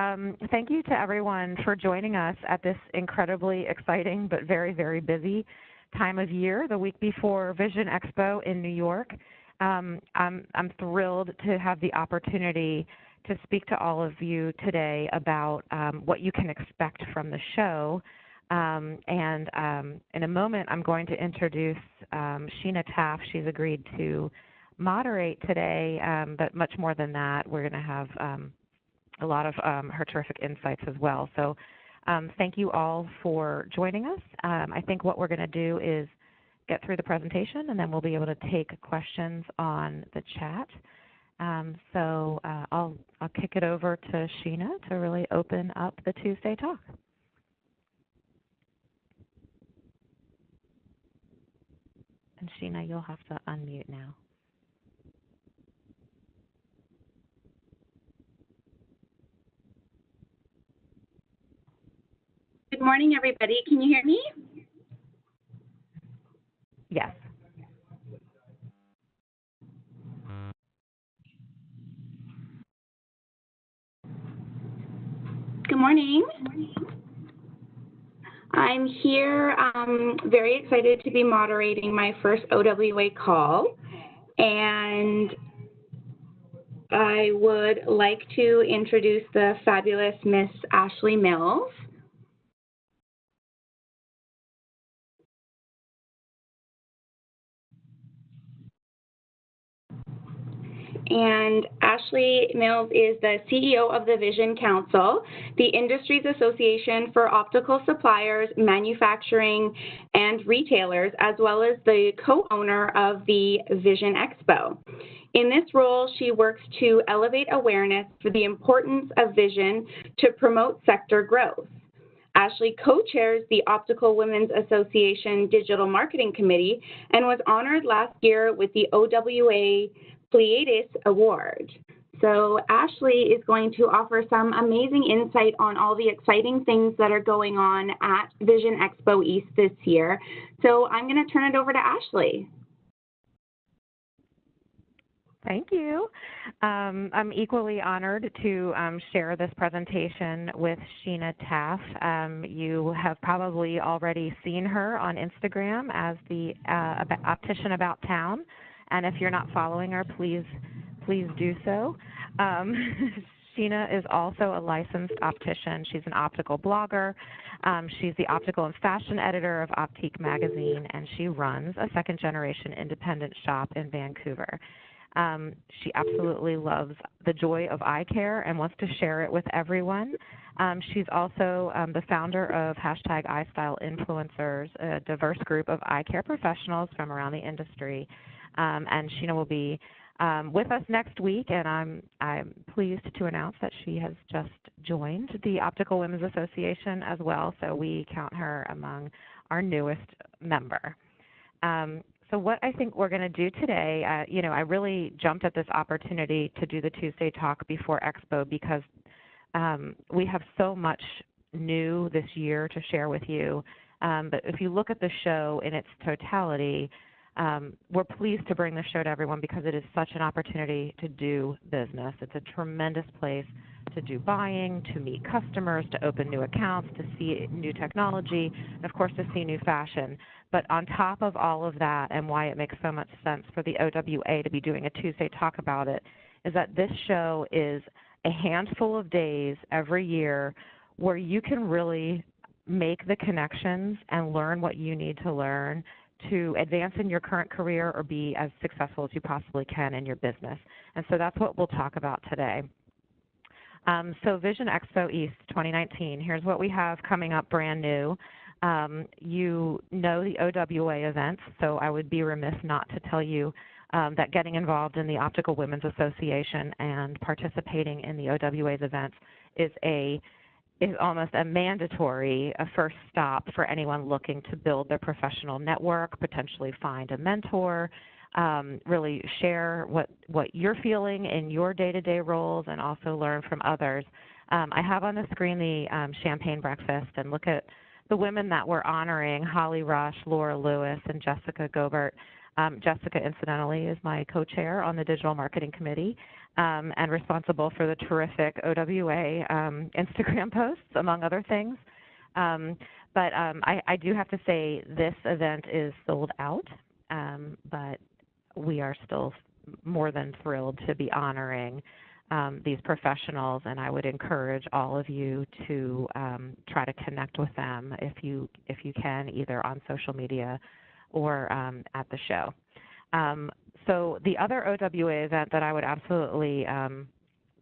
Thank you to everyone for joining us at this incredibly exciting but very, very busy time of year, the week before Vision Expo in New York. I'm thrilled to have the opportunity to speak to all of you today about what you can expect from the show. In a moment, I'm going to introduce Sheena Taff. She's agreed to moderate today, but much more than that, we're going to have a lot of her terrific insights as well. So thank you all for joining us. I think what we're going to do is get through the presentation, and then we'll be able to take questions on the chat. I'll kick it over to Sheena to really open up the Tuesday talk. And Sheena, you'll have to unmute now. Good morning, everybody. Can you hear me? Yes. Good morning. I'm here very excited to be moderating my first OWA call, and I would like to introduce the fabulous Miss Ashley Mills. And Ashley Mills is the CEO of the Vision Council, the industry's association for optical suppliers, manufacturing, and retailers, as well as the co-owner of the Vision Expo. In this role, she works to elevate awareness for the importance of vision to promote sector growth. Ashley co-chairs the Optical Women's Association Digital Marketing Committee and was honored last year with the OWA Pleiades Award. So Ashley is going to offer some amazing insight on all the exciting things that are going on at Vision Expo East this year. So I'm going to turn it over to Ashley. Thank you. I'm equally honored to share this presentation with Sheena Taff. You have probably already seen her on Instagram as the Optician About Town. And if you're not following her, please do so. Sheena is also a licensed optician. She's an optical blogger. She's the optical and fashion editor of Optique magazine, and she runs a second-generation independent shop in Vancouver. She absolutely loves the joy of eye care and wants to share it with everyone. She's also the founder of #iStyleInfluencers, a diverse group of eye care professionals from around the industry. And Sheena will be with us next week, and I'm pleased to announce that she has just joined the Optical Women's Association as well, so we count her among our newest member. So what I think we're going to do today, I really jumped at this opportunity to do the Tuesday talk before Expo because we have so much new this year to share with you. But if you look at the show in its totality, we're pleased to bring the show to everyone because it is such an opportunity to do business. It's a tremendous place to do buying, to meet customers, to open new accounts, to see new technology, and of course to see new fashion. But on top of all of that, and why it makes so much sense for the OWA to be doing a Tuesday talk about it, is that this show is a handful of days every year where you can really make the connections and learn what you need to learn to advance in your current career or be as successful as you possibly can in your business. And so that's what we'll talk about today. So Vision Expo East 2019, here's what we have coming up brand new. You know the OWA events, so I would be remiss not to tell you that getting involved in the Optical Women's Association and participating in the OWA's events is almost a mandatory first stop for anyone looking to build their professional network, potentially find a mentor, really share what you're feeling in your day-to-day roles, and also learn from others. I have on the screen the champagne breakfast, and look at the women that we're honoring: Holly Rush, Laura Lewis, and Jessica Gobert. Jessica, incidentally, is my co-chair on the Digital Marketing Committee and responsible for the terrific OWA Instagram posts, among other things. I do have to say this event is sold out, but we are still more than thrilled to be honoring these professionals, and I would encourage all of you to try to connect with them if you can, either on social media or at the show. So the other OWA event that I would absolutely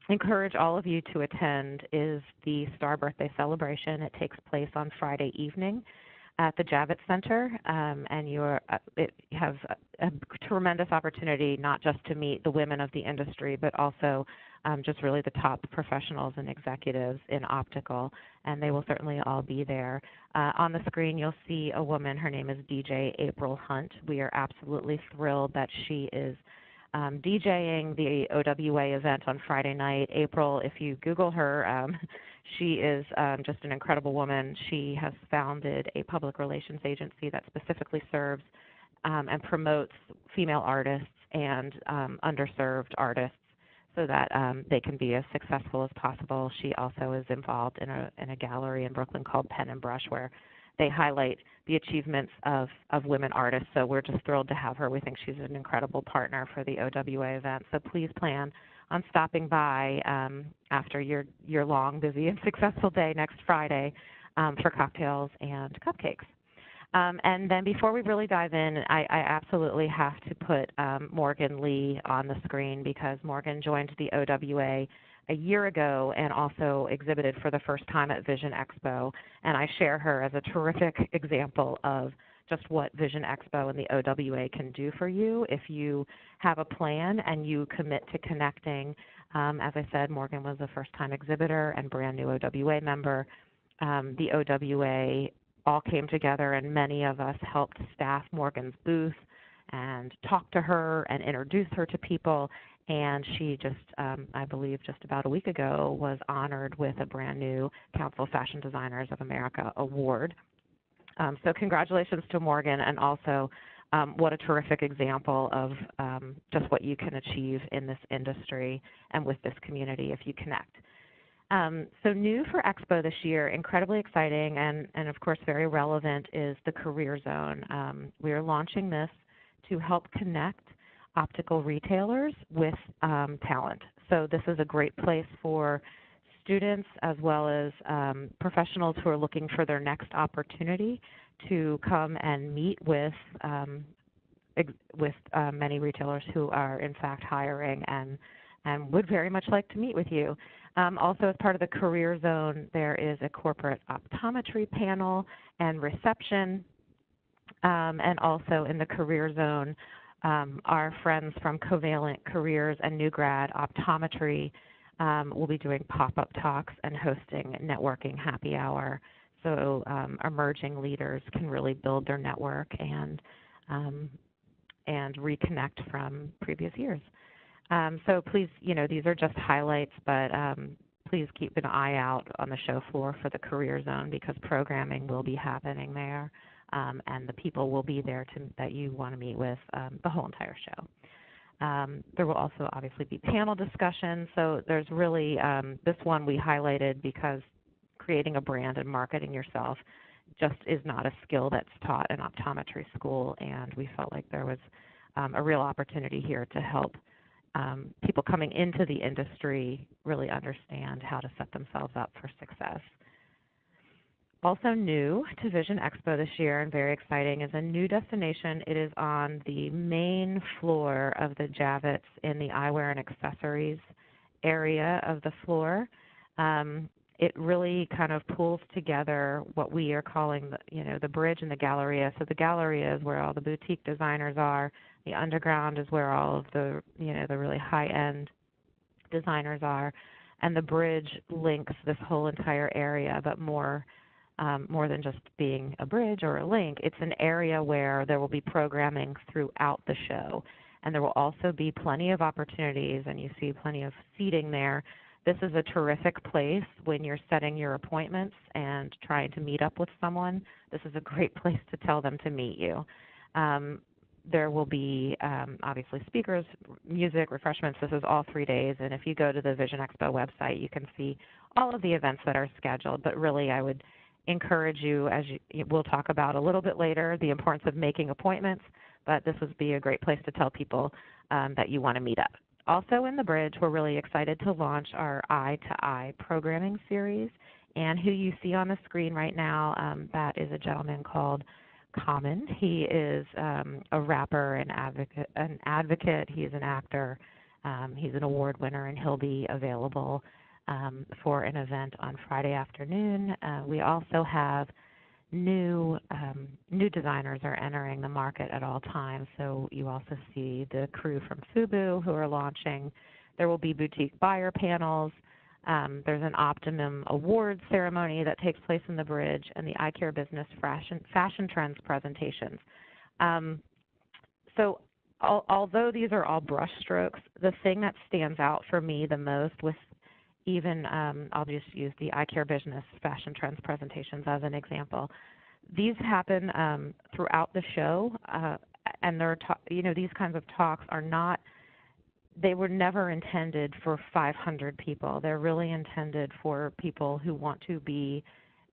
encourage all of you to attend is the Star Birthday Celebration. It takes place on Friday evening at the Javits Center, and it has a tremendous opportunity not just to meet the women of the industry, but also just really the top professionals and executives in optical, and they will certainly all be there. On the screen, you'll see a woman. Her name is DJ April Hunt. We are absolutely thrilled that she is DJing the OWA event on Friday night. April, if you Google her, she is just an incredible woman. She has founded a public relations agency that specifically serves and promotes female artists and underserved artists so that they can be as successful as possible. She also is involved in a gallery in Brooklyn called Pen and Brush, where they highlight the achievements of women artists. So we're just thrilled to have her. We think she's an incredible partner for the OWA event. So please plan on stopping by after your long, busy, and successful day next Friday for cocktails and cupcakes. And then before we really dive in, I absolutely have to put Morgan Lee on the screen, because Morgan joined the OWA a year ago and also exhibited for the first time at Vision Expo. And I share her as a terrific example of just what Vision Expo and the OWA can do for you if you have a plan and you commit to connecting. As I said, Morgan was a first-time exhibitor and brand new OWA member. The OWA all came together, and many of us helped staff Morgan's booth and talk to her and introduce her to people. And she just, I believe just about a week ago, was honored with a brand new Council of Fashion Designers of America award. So congratulations to Morgan, and also what a terrific example of just what you can achieve in this industry and with this community if you connect. So new for Expo this year, incredibly exciting and of course very relevant, is the Career Zone. We are launching this to help connect optical retailers with talent. So this is a great place for students as well as professionals who are looking for their next opportunity to come and meet with many retailers who are in fact hiring and would very much like to meet with you. Also, as part of the Career Zone, there is a corporate optometry panel and reception. And also in the Career Zone, our friends from Covalent Careers and New Grad Optometry will be doing pop-up talks and hosting networking happy hour. So emerging leaders can really build their network and reconnect from previous years. So please, these are just highlights, but please keep an eye out on the show floor for the Career Zone, because programming will be happening there, and the people will be there that you want to meet with the whole entire show. There will also obviously be panel discussions. So there's really, this one we highlighted because creating a brand and marketing yourself just is not a skill that's taught in optometry school, and we felt like there was a real opportunity here to help people coming into the industry really understand how to set themselves up for success. Also new to Vision Expo this year, and very exciting, is a new destination. It is on the main floor of the Javits in the eyewear and accessories area of the floor. It really kind of pulls together what we are calling the bridge and the galleria. So the galleria is where all the boutique designers are. The underground is where all of the the really high-end designers are, and the bridge links this whole entire area. But more than just being a bridge or a link, it's an area where there will be programming throughout the show, and there will also be plenty of opportunities, and you see plenty of seating there. This is a terrific place when you're setting your appointments and trying to meet up with someone. This is a great place to tell them to meet you. there will be obviously speakers, music, refreshments. This is all 3 days, and if you go to the Vision Expo website, you can see all of the events that are scheduled. But really, I would encourage you, as we'll talk about a little bit later, the importance of making appointments, but this would be a great place to tell people that you want to meet up. Also in the Bridge, we're really excited to launch our Eye to Eye programming series, and who you see on the screen right now, that is a gentleman called Common. He is a rapper and advocate. He's an actor. He's an award winner, and he'll be available for an event on Friday afternoon. We also have new designers are entering the market at all times. So you also see the crew from FUBU who are launching. There will be boutique buyer panels. There's an Optimum Awards ceremony that takes place in the Bridge, and the Eye Care Business Fashion Trends presentations. So although these are all brushstrokes, the thing that stands out for me the most with even, I'll just use the Eye Care Business Fashion Trends presentations as an example. These happen throughout the show, and they're these kinds of talks are not, they were never intended for 500 people. They're really intended for people who want to be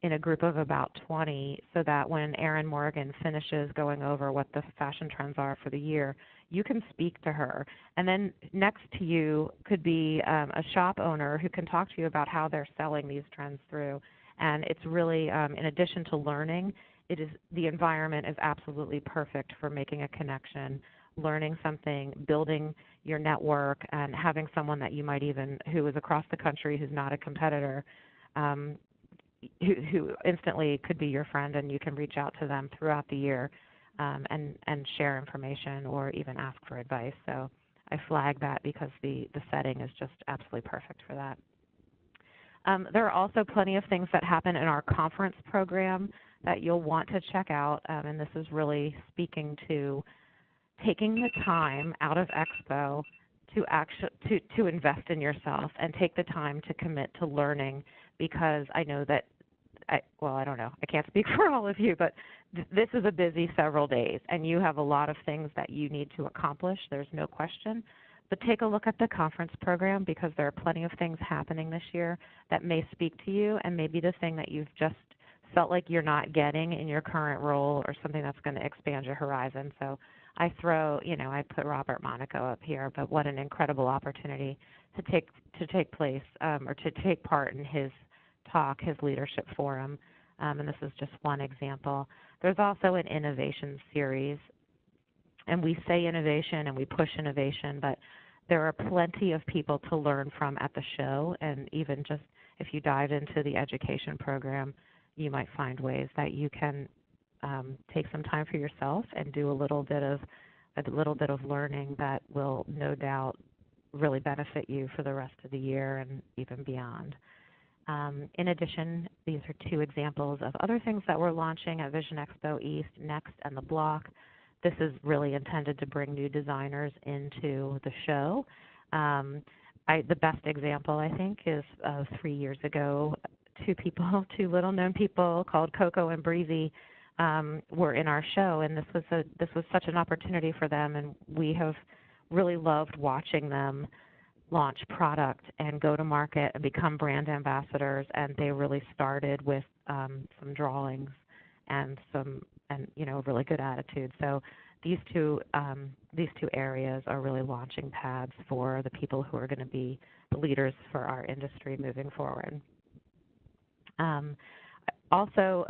in a group of about 20, so that when Erin Morgan finishes going over what the fashion trends are for the year, you can speak to her. And then next to you could be a shop owner who can talk to you about how they're selling these trends through. And it's really, in addition to learning, the environment is absolutely perfect for making a connection, learning something, building your network, and having someone that you might who is across the country who's not a competitor, who instantly could be your friend, and you can reach out to them throughout the year and share information or even ask for advice. So I flag that because the setting is just absolutely perfect for that. There are also plenty of things that happen in our conference program that you'll want to check out, and this is really speaking to taking the time out of Expo to invest in yourself and take the time to commit to learning, because I know that, I don't know, I can't speak for all of you, but this is a busy several days, and you have a lot of things that you need to accomplish. There's no question. But take a look at the conference program, because there are plenty of things happening this year that may speak to you, and maybe the thing that you've just felt like you're not getting in your current role, or something that's going to expand your horizon. So I put Robert Monaco up here, but what an incredible opportunity to take place or to take part in his talk, his leadership forum, and this is just one example. There's also an innovation series, and we say innovation and we push innovation, but there are plenty of people to learn from at the show, and even just if you dive into the education program, you might find ways that you can take some time for yourself and do a little bit of learning that will no doubt really benefit you for the rest of the year and even beyond. In addition, these are two examples of other things that we're launching at Vision Expo East, Next, and the Block. This is really intended to bring new designers into the show. The best example, I think, is 3 years ago, two little-known people called Coco and Breezy were in our show, and this was such an opportunity for them, and we have really loved watching them launch product and go to market and become brand ambassadors. And they really started with some drawings and a really good attitude. So these two areas are really launching pads for the people who are going to be the leaders for our industry moving forward. Also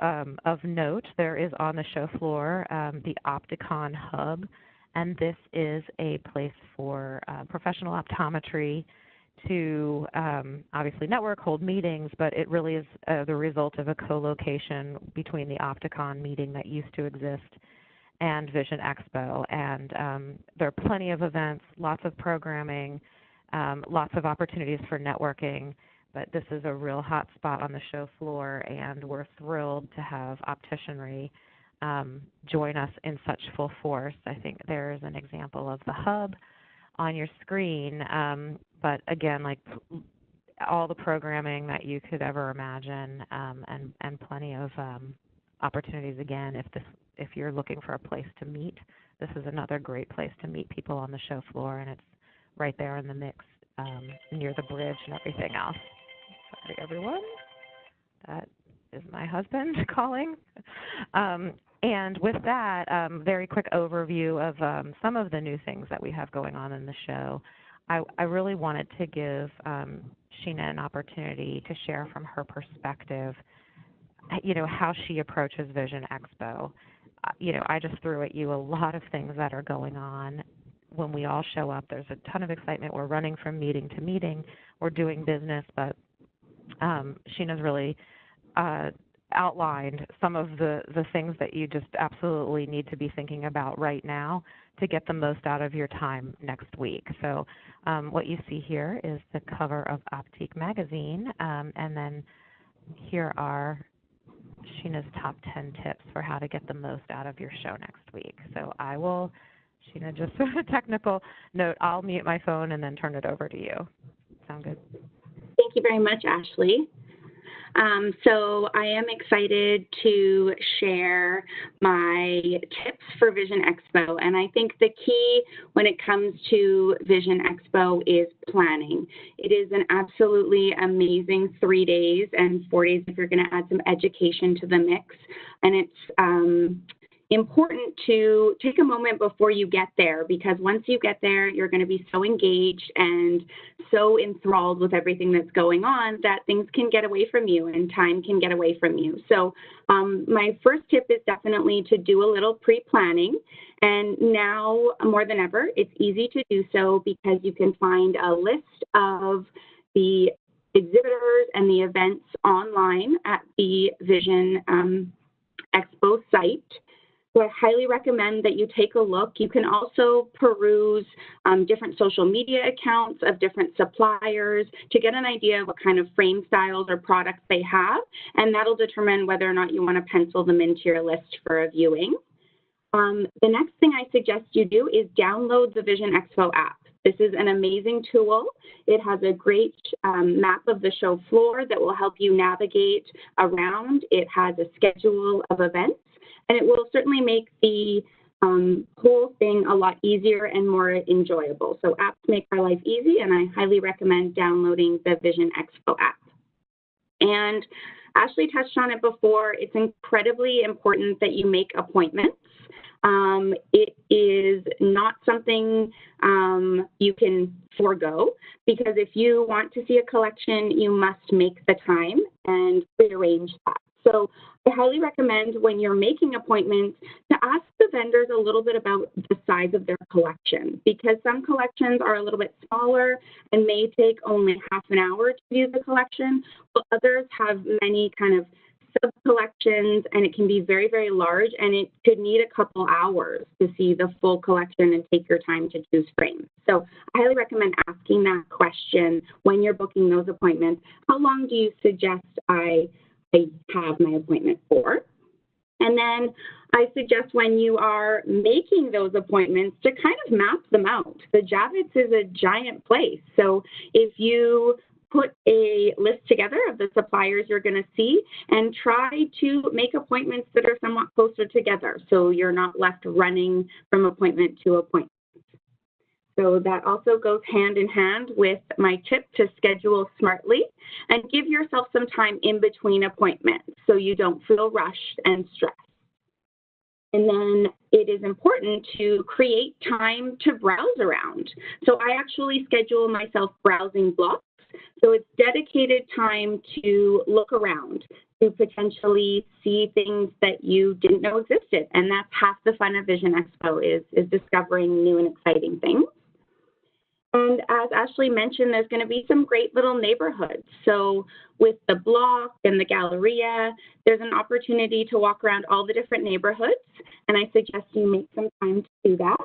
of note, there is on the show floor the Opticon Hub, and this is a place for professional optometry to obviously network, hold meetings, but it really is the result of a co-location between the Opticon meeting that used to exist and Vision Expo. And there are plenty of events, lots of programming, lots of opportunities for networking, but this is a real hot spot on the show floor, and we're thrilled to have opticianry join us in such full force. I think there's an example of the hub on your screen, but again, like all the programming that you could ever imagine, and plenty of opportunities. Again, if you're looking for a place to meet, this is another great place to meet people on the show floor, and it's right there in the mix near the bridge and everything else. Sorry, everyone. That is my husband calling. And with that, very quick overview of some of the new things that we have going on in the show. I really wanted to give Sheena an opportunity to share from her perspective, how she approaches Vision Expo. I just threw at you a lot of things that are going on. When we all show up, there's a ton of excitement. We're running from meeting to meeting. We're doing business, but Sheena's really outlined some of the things that you just absolutely need to be thinking about right now to get the most out of your time next week. So what you see here is the cover of Optique magazine, and then here are Sheena's top 10 tips for how to get the most out of your show next week. So Sheena, just a technical note, I'll mute my phone and then turn it over to you. Sound good? Thank you very much, Ashley. So I am excited to share my tips for Vision Expo. And I think the key when it comes to Vision Expo is planning. It is an absolutely amazing 3 days and 4 days if you're going to add some education to the mix. And it's important to take a moment before you get there, because once you get there, you're going to be so engaged and so enthralled with everything that's going on that things can get away from you and time can get away from you. So my first tip is definitely to do a little pre-planning. And now more than ever, it's easy to do so because you can find a list of the exhibitors and the events online at the Vision Expo site. So I highly recommend that you take a look. You can also peruse different social media accounts of different suppliers to get an idea of what kind of frame styles or products they have, and that'll determine whether or not you want to pencil them into your list for a viewing. The next thing I suggest you do is download the Vision Expo app. This is an amazing tool. It has a great map of the show floor that will help you navigate around. It has a schedule of events, and it will certainly make the whole thing a lot easier and more enjoyable. So apps make our life easy, and I highly recommend downloading the Vision Expo app. And Ashley touched on it before. It's incredibly important that you make appointments. It is not something you can forego, because if you want to see a collection, you must make the time and rearrange that. So I highly recommend when you're making appointments to ask the vendors a little bit about the size of their collection, because some collections are a little bit smaller and may take only half an hour to view the collection, but others have many kind of sub-collections, and it can be very, very large, and it could need a couple hours to see the full collection and take your time to choose frames. So I highly recommend asking that question when you're booking those appointments. How long do you suggest I have my appointment for? And then I suggest when you are making those appointments to kind of map them out. The Javits is a giant place. So if you put a list together of the suppliers you're going to see and try to make appointments that are somewhat closer together so you're not left running from appointment to appointment. So that also goes hand in hand with my tip to schedule smartly and give yourself some time in between appointments so you don't feel rushed and stressed. And then it is important to create time to browse around. So I actually schedule myself browsing blocks. So it's dedicated time to look around, to potentially see things that you didn't know existed. And that's half the fun of Vision Expo is discovering new and exciting things. And as Ashley mentioned, there's going to be some great little neighborhoods. So with the block and the Galleria, there's an opportunity to walk around all the different neighborhoods. And I suggest you make some time to do that.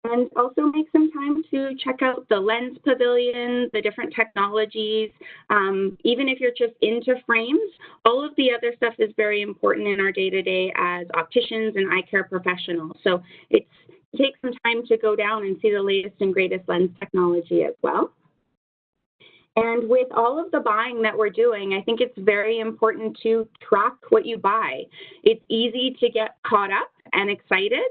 And also make some time to check out the lens pavilion, the different technologies. Even if you're just into frames, all of the other stuff is very important in our day-to-day as opticians and eye care professionals. So take some time to go down and see the latest and greatest lens technology as well. And with all of the buying that we're doing, I think it's very important to track what you buy. It's easy to get caught up and excited.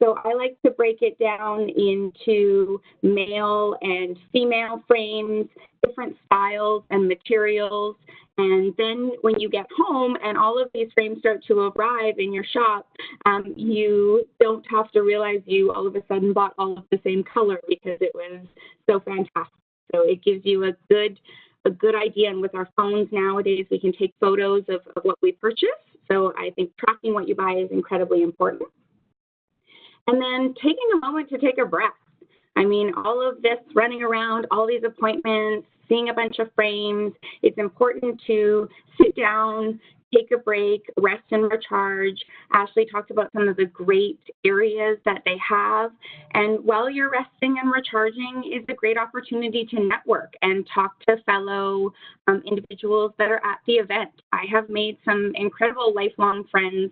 So I like to break it down into male and female frames, different styles and materials. And then when you get home and all of these frames start to arrive in your shop, you don't have to realize you all of a sudden bought all of the same color because it was so fantastic. So it gives you a good idea. And with our phones nowadays, we can take photos of what we purchase. So I think tracking what you buy is incredibly important. And then taking a moment to take a breath. I mean, all of this running around, all these appointments, seeing a bunch of frames, it's important to sit down, take a break, rest and recharge. Ashley talked about some of the great areas that they have. And while you're resting and recharging is a great opportunity to network and talk to fellow individuals that are at the event. I have made some incredible lifelong friends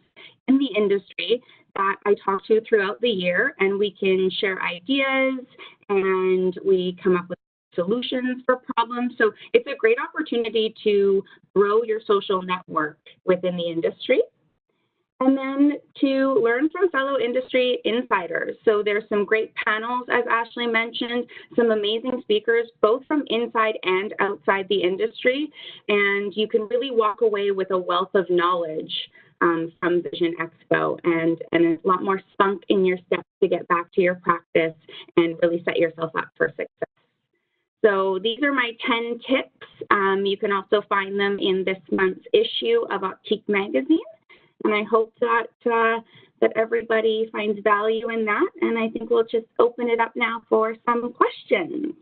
in the industry that I talk to throughout the year, and we can share ideas and we come up with solutions for problems. So it's a great opportunity to grow your social network within the industry. And then to learn from fellow industry insiders. So there's some great panels, as Ashley mentioned, some amazing speakers, both from inside and outside the industry. And you can really walk away with a wealth of knowledge from Vision Expo and a lot more spunk in your steps to get back to your practice and really set yourself up for success. So these are my 10 tips. You can also find them in this month's issue of Optique Magazine. And I hope that, that everybody finds value in that. And I think we'll just open it up now for some questions.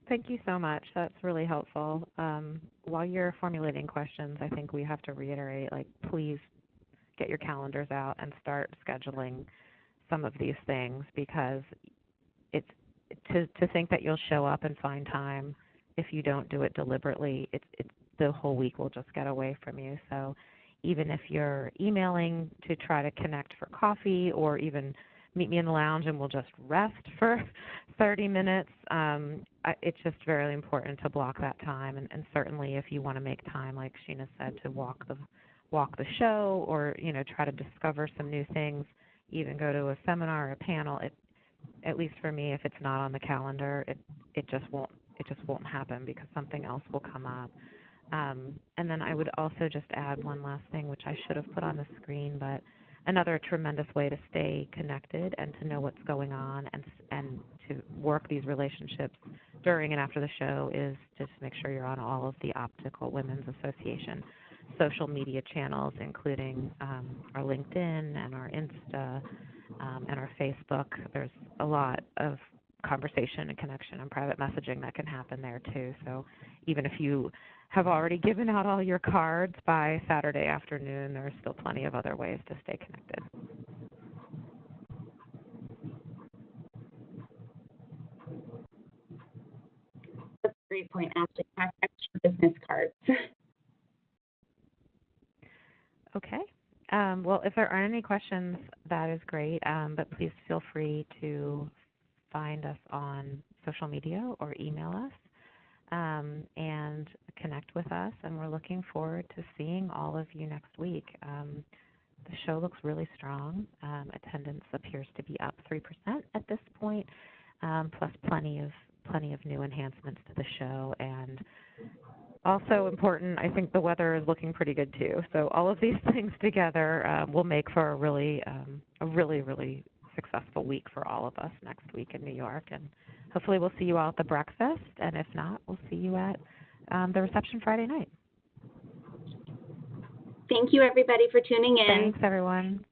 Thank you so much. That's really helpful. While you're formulating questions, I think we have to reiterate, like, please get your calendars out and start scheduling some of these things, because it's to think that you'll show up and find time if you don't do it deliberately, the whole week will just get away from you. So even if you're emailing to try to connect for coffee, or even meet me in the lounge and we'll just rest for 30 minutes, it's just very important to block that time. And certainly if you want to make time, like Sheena said, to walk the show, or try to discover some new things, even go to a seminar or a panel, at least for me, if it's not on the calendar, it just won't happen, because something else will come up. And then I would also just add one last thing, which I should have put on the screen, but another tremendous way to stay connected and to know what's going on and to work these relationships during and after the show is just make sure you're on all of the Optical Women's Association social media channels, including our LinkedIn and our Insta and our Facebook. There's a lot of conversation and connection and private messaging that can happen there too. So even if you have already given out all your cards by Saturday afternoon, there's still plenty of other ways to stay connected. That's a great point, Ashley. Have extra business cards. Okay. Well, if there aren't any questions, that is great, but please feel free to find us on social media or email us and connect with us, and we're looking forward to seeing all of you next week. The show looks really strong. Attendance appears to be up 3% at this point, plus plenty of new enhancements to the show. And also important, I think the weather is looking pretty good too. So all of these things together will make for a really successful week for all of us next week in New York. And hopefully we'll see you all at the breakfast. And if not, we'll see you at the reception Friday night. Thank you, everybody, for tuning in. Thanks, everyone.